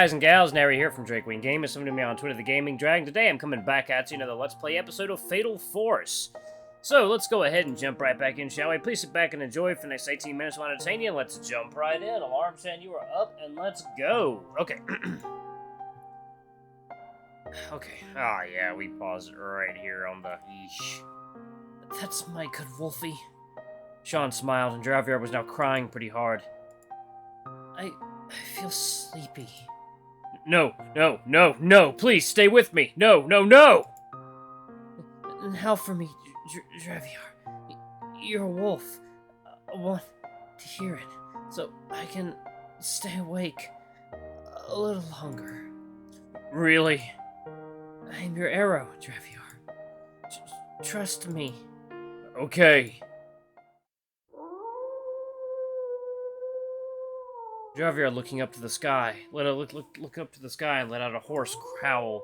guys and gals, Nary here from Drake Wing Gaming. Somebody me on Twitter, The Gaming Dragon. Today I'm coming back at you another Let's Play episode of Fatal Force. So let's go ahead and jump right back in, shall we? Please sit back and enjoy for the next 18 minutes while I entertain you. Let's jump right in. Alarm saying you are up, and let's go. Okay. Okay. Ah, yeah, we paused it right here on the... Yeesh. That's my good Wolfie. Sean smiled, and Draviar was now crying pretty hard. I feel sleepy. No, please, stay with me. No. And how for me, Draviar? You're a wolf. I want to hear it, so I can stay awake a little longer. Really? I'm your arrow, Draviar. Trust me. Okay. Draviar looking up to the sky. Look up to the sky and let out a hoarse growl.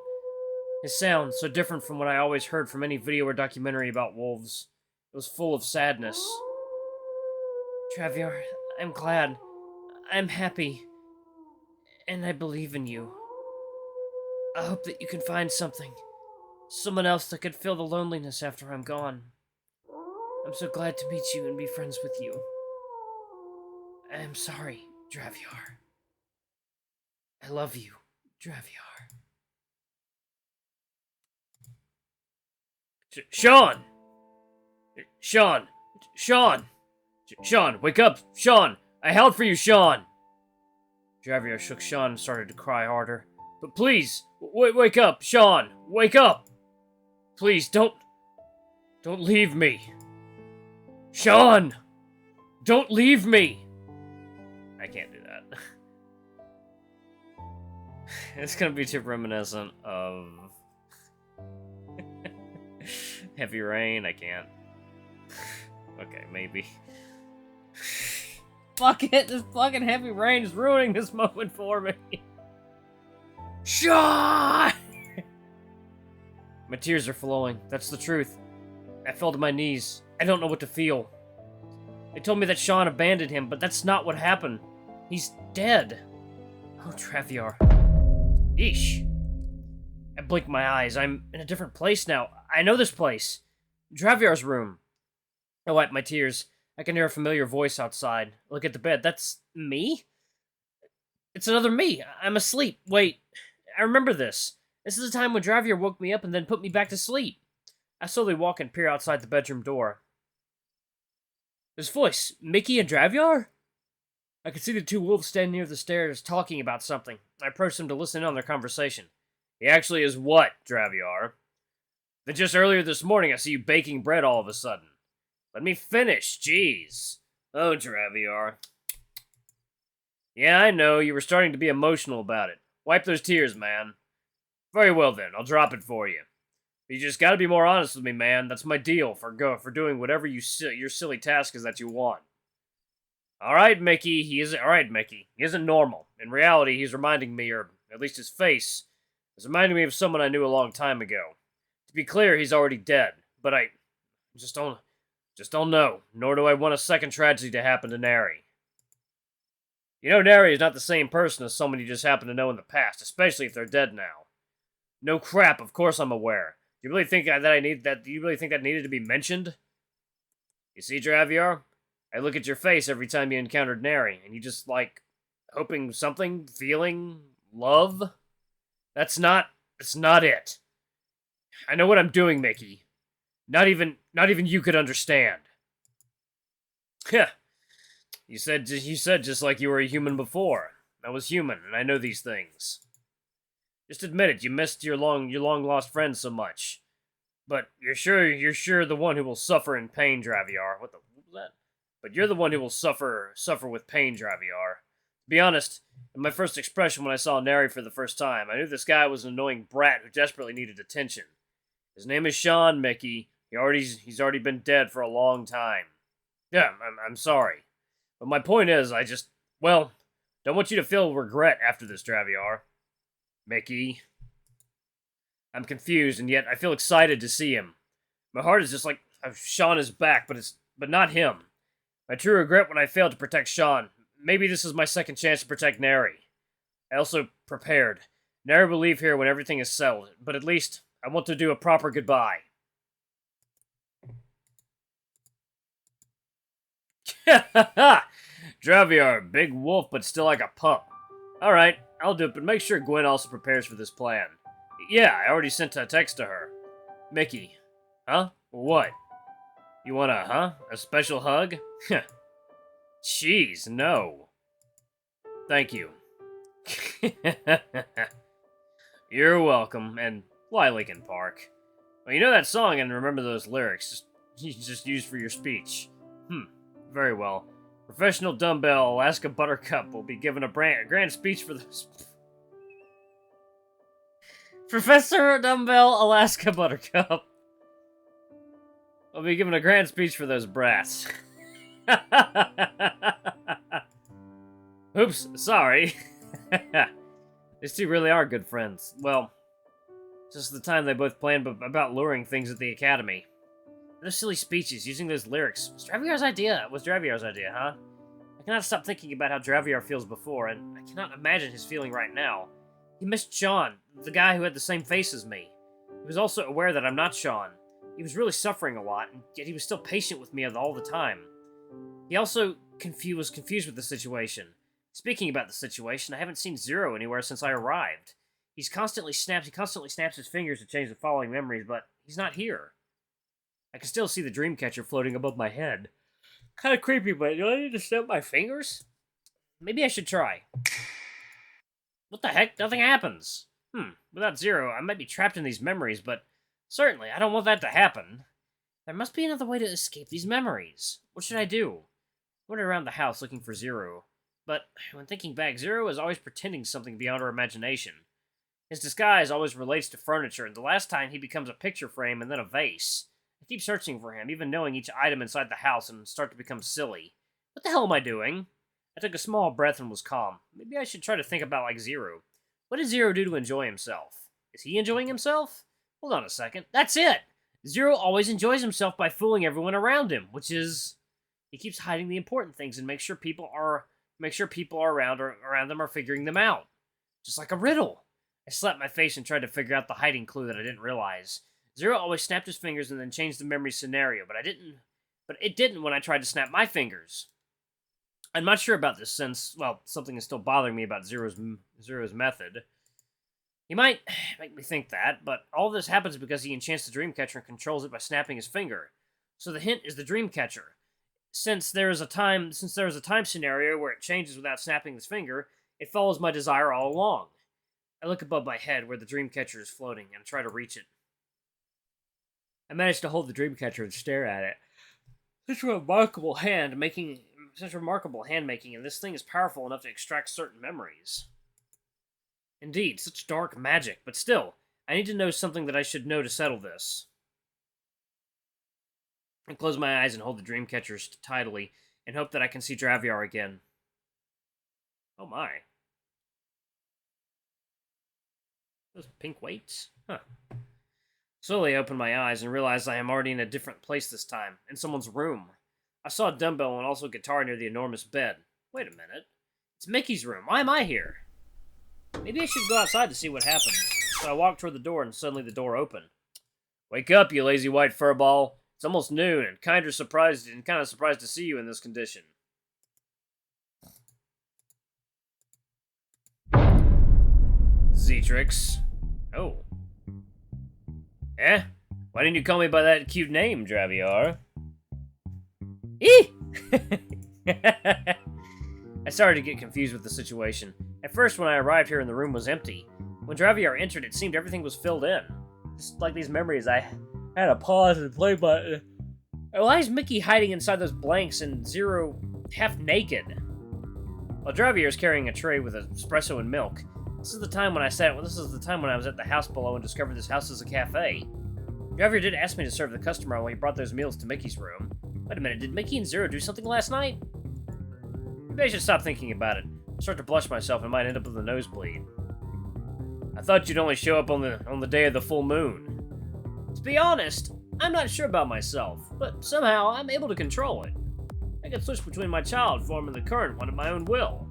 His sound, so different from what I always heard from any video or documentary about wolves. It was full of sadness. Draviar, I'm glad. I'm happy. And I believe in you. I hope that you can find something. Someone else that could fill the loneliness after I'm gone. I'm so glad to meet you and be friends with you. I'm sorry, Draviar. I love you, Draviar. Sean! Sean, wake up! Sean! I howled for you, Sean! Draviar shook Sean and started to cry harder. But please, wake up, Sean! Wake up! Please, don't leave me. Sean! Don't leave me! I can't do that. It's gonna be too reminiscent of Heavy Rain. I can't. Okay, maybe. Fuck it! This fucking Heavy Rain is ruining this moment for me. Sean! My tears are flowing. That's the truth. I fell to my knees. I don't know what to feel. They told me that Sean abandoned him, but that's not what happened. He's dead. Oh, Draviar. Eesh. I blinked my eyes. I'm in a different place now. I know this place. Draviar's room. I wiped my tears. I can hear a familiar voice outside. Look at the bed. That's me? It's another me. I'm asleep. Wait. I remember this. This is the time when Draviar woke me up and then put me back to sleep. I slowly walk and peer outside the bedroom door. This voice. Mickey and Draviar? I could see the two wolves standing near the stairs talking about something. I approached them to listen in on their conversation. He actually is what, Draviar? Then just earlier this morning I see you baking bread all of a sudden. Let me finish, jeez. Oh, Draviar. Yeah, I know, you were starting to be emotional about it. Wipe those tears, man. Very well then, I'll drop it for you. You just gotta be more honest with me, man. That's my deal for doing whatever your silly task is that you want. Alright, Mickey. He isn't normal. In reality, he's reminding me, or at least his face, is reminding me of someone I knew a long time ago. To be clear, he's already dead. But I just don't know. Nor do I want a second tragedy to happen to Nary. You know, Nary is not the same person as someone you just happen to know in the past, especially if they're dead now. No crap, of course I'm aware. Do you really think Do you really think that needed to be mentioned? You see, Draviar? I look at your face every time you encountered Nary, and you just, like, hoping something, feeling, love? It's not it. I know what I'm doing, Mickey. Not even you could understand. Heh. You said just like you were a human before. I was human, and I know these things. Just admit it, you missed your long lost friend so much. But you're sure the one who will suffer in pain, Draviar. What was that? But you're the one who will suffer with pain, Draviar. To be honest, in my first expression when I saw Nary for the first time, I knew this guy was an annoying brat who desperately needed attention. His name is Sean, Mickey. He's already been dead for a long time. Yeah, I'm sorry. But my point is, don't want you to feel regret after this, Draviar. Mickey. I'm confused, and yet I feel excited to see him. My heart is just like Sean is back, but not him. My true regret when I failed to protect Sean. Maybe this is my second chance to protect Nary. I also prepared. Never will leave here when everything is settled, but at least I want to do a proper goodbye. Draviar, big wolf, but still like a pup. Alright, I'll do it, but make sure Gwen also prepares for this plan. Yeah, I already sent a text to her. Mickey. Huh? What? You want a special hug? Jeez, no. Thank you. You're welcome, and fly Lincoln Park. Well, you know that song and remember those lyrics. Just use for your speech. Very well. Professional dumbbell Alaska Buttercup will be given a grand speech for this. Professor Dumbbell Alaska Buttercup will be given a grand speech for those brats. Oops, sorry. These two really are good friends. Well, just the time they both planned about luring things at the academy. Those silly speeches, using those lyrics, was Draviar's idea, huh? I cannot stop thinking about how Draviar feels before, and I cannot imagine his feeling right now. He missed Sean, the guy who had the same face as me. He was also aware that I'm not Sean. He was really suffering a lot, and yet he was still patient with me all the time. He also was confused with the situation. Speaking about the situation, I haven't seen Zearu anywhere since I arrived. He constantly snaps his fingers to change the following memories, but he's not here. I can still see the Dreamcatcher floating above my head. Kind of creepy, but do I need to snap my fingers? Maybe I should try. What the heck? Nothing happens. Without Zearu, I might be trapped in these memories, but certainly I don't want that to happen. There must be another way to escape these memories. What should I do? I went around the house looking for Zearu, but when thinking back, Zearu is always pretending something beyond our imagination. His disguise always relates to furniture, and the last time he becomes a picture frame and then a vase. I keep searching for him, even knowing each item inside the house, and start to become silly. What the hell am I doing? I took a small breath and was calm. Maybe I should try to think about like Zearu. What did Zearu do to enjoy himself? Is he enjoying himself? Hold on a second. That's it! Zearu always enjoys himself by fooling everyone around him, which is... He keeps hiding the important things and make sure people around them are figuring them out. Just like a riddle. I slapped my face and tried to figure out the hiding clue that I didn't realize. Zearu always snapped his fingers and then changed the memory scenario, but it didn't when I tried to snap my fingers. I'm not sure about this since, well, something is still bothering me about Zero's method. He might make me think that, but all this happens because he enchants the Dreamcatcher and controls it by snapping his finger. So the hint is the Dreamcatcher. Since there is a time scenario where it changes without snapping his finger, it follows my desire all along. I look above my head where the Dreamcatcher is floating and try to reach it. I manage to hold the Dreamcatcher and stare at it. Such remarkable hand making, and this thing is powerful enough to extract certain memories. Indeed, such dark magic, but still, I need to know something that I should know to settle this. I close my eyes and hold the Dreamcatcher tidily, and hope that I can see Draviar again. Oh my. Those pink weights? Huh. Slowly I open my eyes and realize I am already in a different place this time, in someone's room. I saw a dumbbell and also a guitar near the enormous bed. Wait a minute. It's Mickey's room. Why am I here? Maybe I should go outside to see what happens. So I walk toward the door and suddenly the door opened. Wake up, you lazy white furball. It's almost noon and kind of surprised to see you in this condition. Zeatrix. Oh. Eh? Why didn't you call me by that cute name, Draviar? Eee! I started to get confused with the situation. At first, when I arrived here and the room was empty. When Draviar entered, it seemed everything was filled in. Just like these memories, I had to pause and play button. Why is Mickey hiding inside those blanks and Zearu half naked? While Draviar is carrying a tray with espresso and milk. This is the time when I was at the house below and discovered this house is a cafe. Draviar did ask me to serve the customer while he brought those meals to Mickey's room. Wait a minute, did Mickey and Zearu do something last night? Maybe I should stop thinking about it. I start to blush myself and might end up with a nosebleed. I thought you'd only show up on the day of the full moon. To be honest, I'm not sure about myself, but somehow I'm able to control it. I can switch between my child form and the current one at my own will.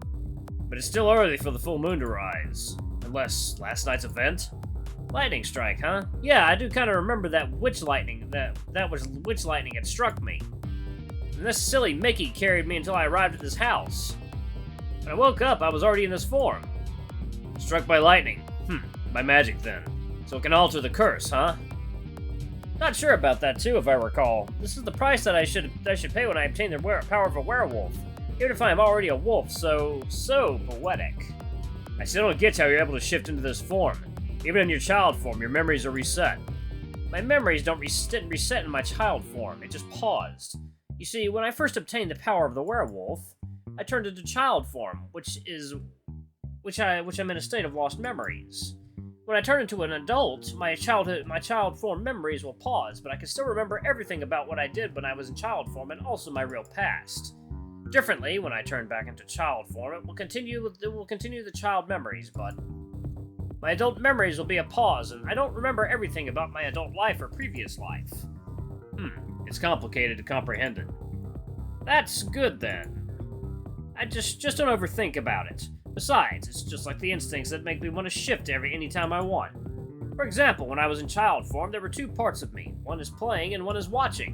But it's still early for the full moon to rise. Unless last night's event? Lightning strike, huh? Yeah, I do kind of remember that witch lightning. That was witch lightning had struck me. And this silly Mickey carried me until I arrived at this house. When I woke up, I was already in this form. Struck by lightning. By magic then. So it can alter the curse, huh? Not sure about that too, if I recall. This is the price that I should pay when I obtain the power of a werewolf. Even if I am already a wolf, so poetic. I still don't get how you're able to shift into this form. Even in your child form, your memories are reset. My memories don't reset in my child form, it just paused. You see, when I first obtained the power of the werewolf, I turned into child form, which I'm in a state of lost memories. When I turn into an adult, my child form memories will pause, but I can still remember everything about what I did when I was in child form and also my real past. Differently, when I turn back into child form, it will continue the child memories, but my adult memories will be a pause, and I don't remember everything about my adult life or previous life. It's complicated to comprehend it. That's good then. I just don't overthink about it. Besides, it's just like the instincts that make me want to shift any time I want. For example, when I was in child form, there were two parts of me. One is playing and one is watching.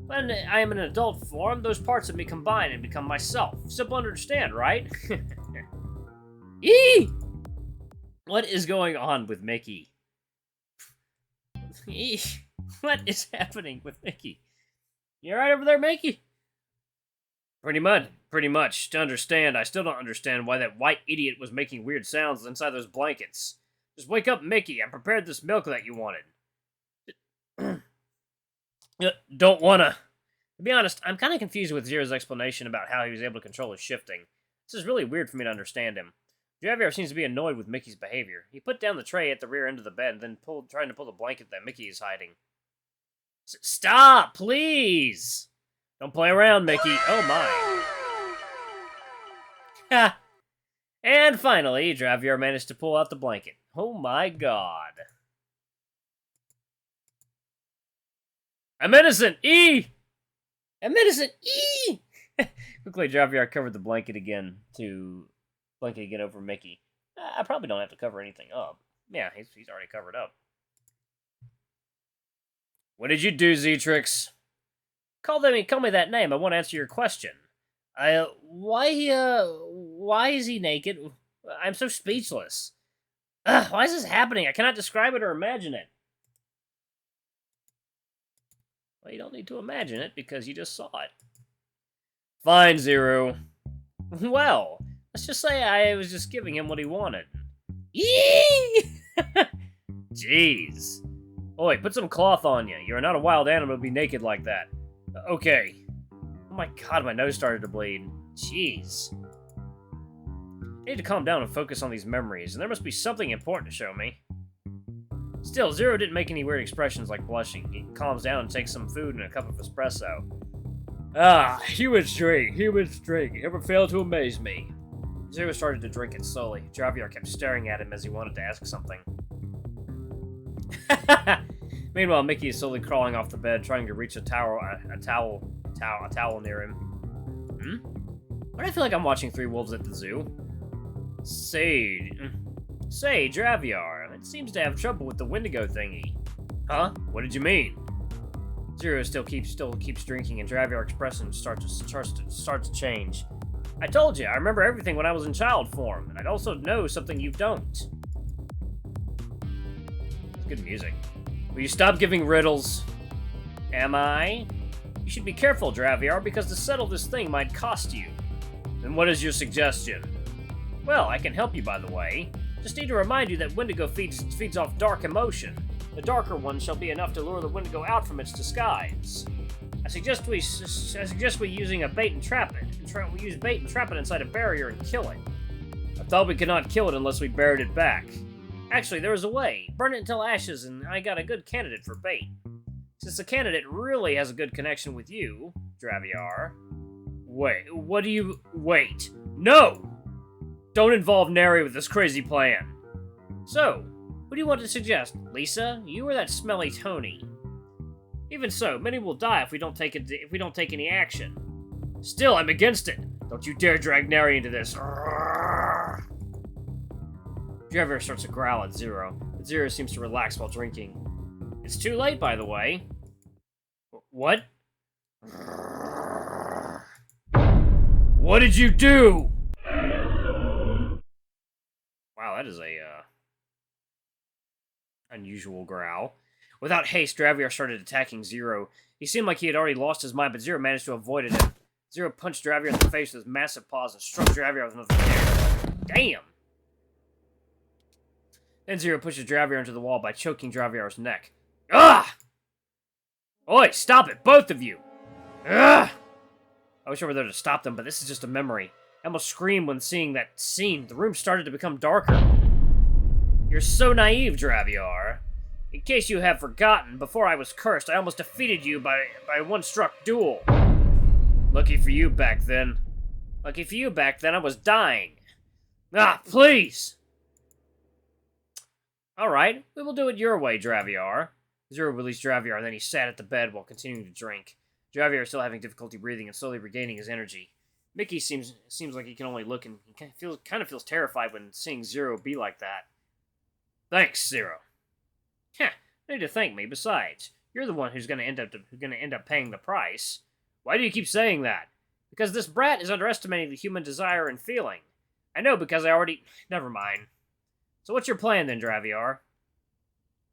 When I am in adult form, those parts of me combine and become myself. Simple to understand, right? Eee! What is going on with Mickey? Eee! What is happening with Mickey? You alright over there, Mickey? Pretty much. To understand, I still don't understand why that white idiot was making weird sounds inside those blankets. Just wake up, Mickey. I prepared this milk that you wanted. Don't wanna. To be honest, I'm kind of confused with Zero's explanation about how he was able to control his shifting. This is really weird for me to understand him. Draviar seems to be annoyed with Mickey's behavior. He put down the tray at the rear end of the bed and then trying to pull the blanket that Mickey is hiding. Stop, please! Don't play around, Mickey. Oh my. Ha! And finally, Draviar managed to pull out the blanket. Oh my god. I'm innocent! E! I'm innocent! E! Quickly, Draviar covered the blanket again over Mickey. I probably don't have to cover anything up. Yeah, he's already covered up. What did you do, Zetrix? Call me that name. I won't answer your question. Why is he naked? I'm so speechless. Why is this happening? I cannot describe it or imagine it. Well, you don't need to imagine it because you just saw it. Fine, Zeru. Well, let's just say I was just giving him what he wanted. Yee! Jeez. Oi, put some cloth on you. You're not a wild animal to be naked like that. Okay. Oh my god, my nose started to bleed. Jeez. I need to calm down and focus on these memories, and there must be something important to show me. Still, Zero didn't make any weird expressions like blushing. He calms down and takes some food and a cup of espresso. Ah, human strength, ever failed to amaze me. Zero started to drink it slowly. Draviar kept staring at him as he wanted to ask something. Meanwhile, Mickey is slowly crawling off the bed, trying to reach a towel near him. Why do I feel like I'm watching Three Wolves at the Zoo? Say, Draviar, it seems to have trouble with the wendigo thingy. Huh? What did you mean? Zero still keeps drinking, and Draviar's expression starts to change. I told you, I remember everything when I was in child form, and I'd also know something you don't. That's good music. Will you stop giving riddles? Am I? You should be careful, Draviar, because to settle this thing might cost you. Then what is your suggestion? Well, I can help you, by the way. Just need to remind you that Wendigo feeds off dark emotion. The darker one shall be enough to lure the Wendigo out from its disguise. I suggest we using a bait and trap it. We use bait and trap it inside a barrier and kill it. I thought we could not kill it unless we buried it back. Actually, there is a way. Burn it until ashes, and I got a good candidate for bait. Since the candidate really has a good connection with you, Draviar. Wait. No! Don't involve Neri with this crazy plan. So, who do you want to suggest? Lisa? You or that smelly Tony? Even so, many will die if we don't take any action. Still, I'm against it. Don't you dare drag Neri into this. Draviar starts to growl at Zero, but Zero seems to relax while drinking. It's too late, by the way. What? What did you do? Wow, that is a, unusual growl. Without haste, Draviar started attacking Zero. He seemed like he had already lost his mind, but Zero managed to avoid it. Zero punched Draviar in the face with his massive paws and struck Draviar with another kick. Damn! Then Zero pushes Draviar into the wall by choking Draviar's neck. Ah! Oi, stop it, both of you! Ugh! I wish I were there to stop them, but this is just a memory. I almost screamed when seeing that scene. The room started to become darker. You're so naive, Draviar. In case you have forgotten, before I was cursed, I almost defeated you by a one-struck duel. Lucky for you back then. Lucky for you back then, I was dying. Ah, please! Alright, we will do it your way, Draviar. Zero released Draviar, then he sat at the bed while continuing to drink. Draviar is still having difficulty breathing and slowly regaining his energy. Mickey seems like he can only look, and he kind of feels terrified when seeing Zero be like that. Thanks, Zero. Heh, no need to thank me. Besides, you're the one who's gonna end up paying the price. Why do you keep saying that? Because this brat is underestimating the human desire and feeling. I know because I already... Never mind. So what's your plan then, Draviar?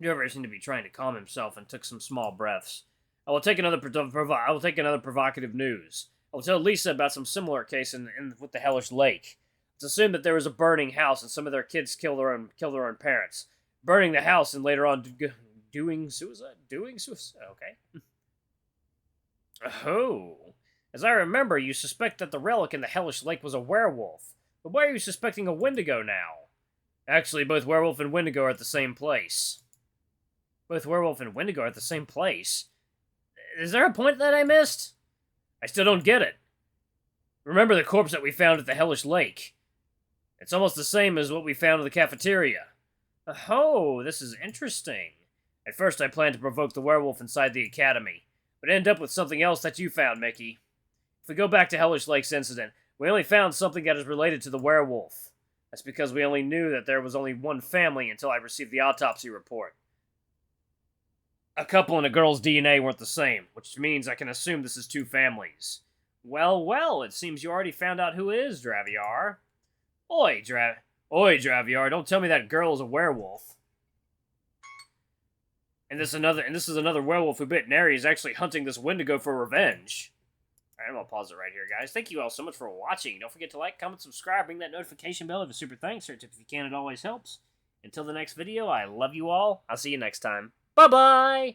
Draviar seemed to be trying to calm himself and took some small breaths. I will take another provocative news. I will tell Lisa about some similar case with the Hellish Lake. It's assumed that there was a burning house and some of their kids kill their own parents. Burning the house and later on doing suicide? Doing suicide? Okay. Oh. As I remember, you suspect that the relic in the Hellish Lake was a werewolf. But why are you suspecting a wendigo now? Actually, both werewolf and wendigo are at the same place. Both werewolf and wendigo are at the same place? Is there a point that I missed? I still don't get it. Remember the corpse that we found at the Hellish Lake? It's almost the same as what we found in the cafeteria. Oh, this is interesting. At first I planned to provoke the werewolf inside the academy, but end up with something else that you found, Mickey. If we go back to Hellish Lake's incident, we only found something that is related to the werewolf. That's because we only knew that there was only one family until I received the autopsy report. A couple and a girl's DNA weren't the same, which means I can assume this is two families. Well, well, it seems you already found out who it is, Draviar. Oi, Draviar, don't tell me that girl is a werewolf. And this is another werewolf who bit Neri is actually hunting this wendigo for revenge. Alright, I'm gonna pause it right here, guys. Thank you all so much for watching. Don't forget to like, comment, subscribe, ring that notification bell. Have a super thanks, or tip if you can, it always helps. Until the next video, I love you all. I'll see you next time. Bye-bye!